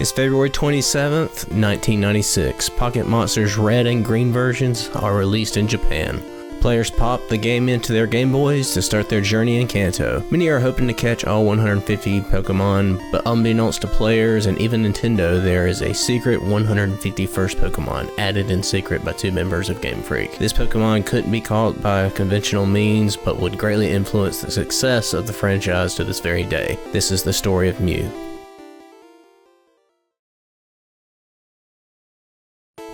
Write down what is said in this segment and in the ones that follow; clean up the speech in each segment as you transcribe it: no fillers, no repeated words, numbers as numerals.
It's February 27th, 1996. Pocket Monsters Red and Green versions are released in Japan. Players pop the game into their Game Boys to start their journey in Kanto. Many are hoping to catch all 150 Pokemon, but unbeknownst to players and even Nintendo, there is a secret 151st Pokemon added in secret by two members of Game Freak. This Pokemon couldn't be caught by conventional means, but would greatly influence the success of the franchise to this very day. This is the story of Mew.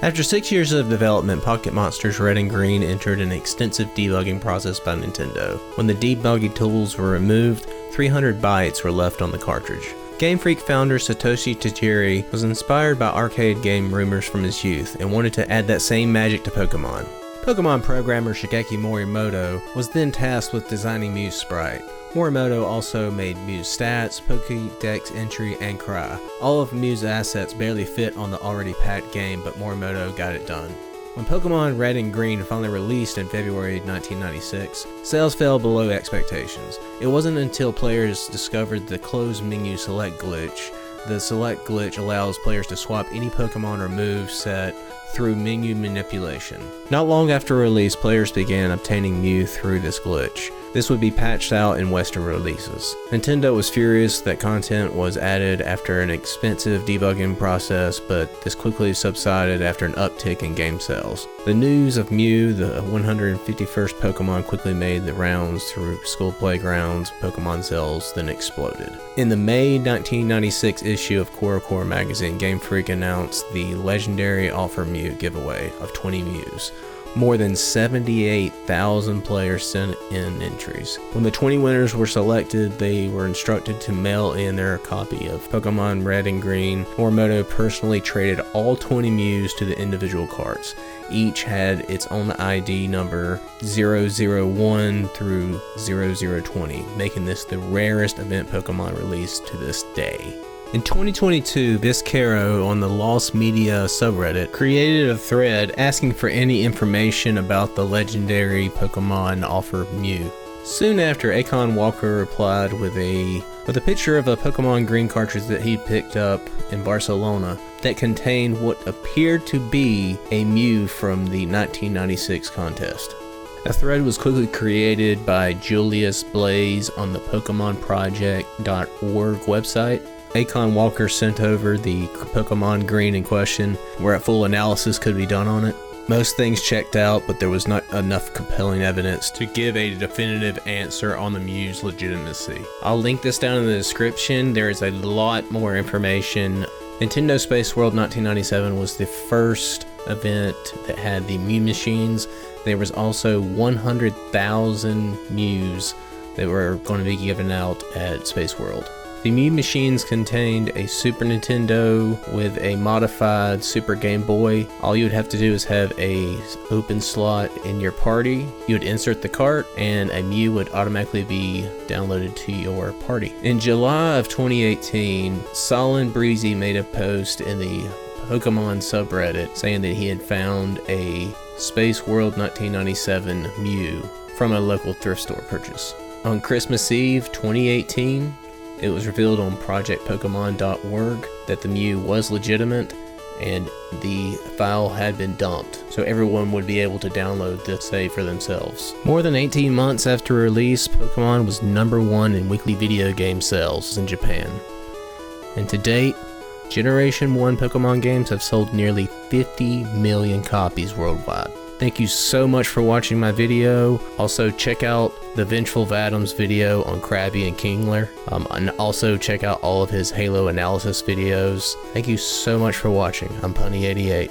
After 6 years of development, Pocket Monsters Red and Green entered an extensive debugging process by Nintendo. When the debugging tools were removed, 300 bytes were left on the cartridge. Game Freak founder Satoshi Tajiri was inspired by arcade game rumors from his youth and wanted to add that same magic to Pokemon. Pokemon programmer Shigeki Morimoto was then tasked with designing Mew's sprite. Morimoto also made Mew's stats, Pokédex entry, and cry. All of Mew's assets barely fit on the already packed game, but Morimoto got it done. When Pokemon Red and Green finally released in February 1996, sales fell below expectations. It wasn't until players discovered the closed menu select glitch. The select glitch allows players to swap any Pokemon or move set through menu manipulation. Not long after release, players began obtaining Mew through this glitch. This would be patched out in Western releases. Nintendo was furious that content was added after an expensive debugging process, but this quickly subsided after an uptick in game sales. The news of Mew, the 151st Pokemon, quickly made the rounds through school playgrounds. Pokemon sales then exploded. In the May 1996 issue of Core magazine, Game Freak announced the legendary Offer Mew giveaway of 20 Mews. More than 78,000 players sent in entries. When the 20 winners were selected, they were instructed to mail in their copy of Pokemon Red and Green. Morimoto personally traded all 20 Mews to the individual carts. Each had its own ID number 001 through 0020, making this the rarest event Pokemon released to this day. In 2022, Viscaro on the Lost Media subreddit created a thread asking for any information about the legendary Pokemon Offer Mew. Soon after, Akon Walker replied with a picture of a Pokemon Green cartridge that he'd picked up in Barcelona that contained what appeared to be a Mew from the 1996 contest. A thread was quickly created by Julius Blaze on the PokemonProject.org website. Akon Walker sent over the Pokemon Green in question, where a full analysis could be done on it. Most things checked out, but there was not enough compelling evidence to give a definitive answer on the Mew's legitimacy. I'll link this down in the description. There is a lot more information. Nintendo SpaceWorld 1997 was the first event that had the Mew machines. There was also 100,000 Mews that were going to be given out at SpaceWorld. The Mew machines contained a Super Nintendo with a modified Super Game Boy. All you would have to do is have a open slot in your party. You would insert the cart and a Mew would automatically be downloaded to your party. In July of 2018, Solon Breezy made a post in the Pokemon subreddit saying that he had found a SpaceWorld 1997 Mew from a local thrift store purchase. On Christmas Eve 2018, it was revealed on ProjectPokemon.org that the Mew was legitimate and the file had been dumped, so everyone would be able to download the save for themselves. More than 18 months after release, Pokemon was #1 in weekly video game sales in Japan. And to date, Generation 1 Pokemon games have sold nearly 50 million copies worldwide. Thank you so much for watching my video. Also check out the Vengeful Vadam's video on Krabby and Kingler. And also check out all of his Halo analysis videos. Thank you so much for watching. I'm Punny88.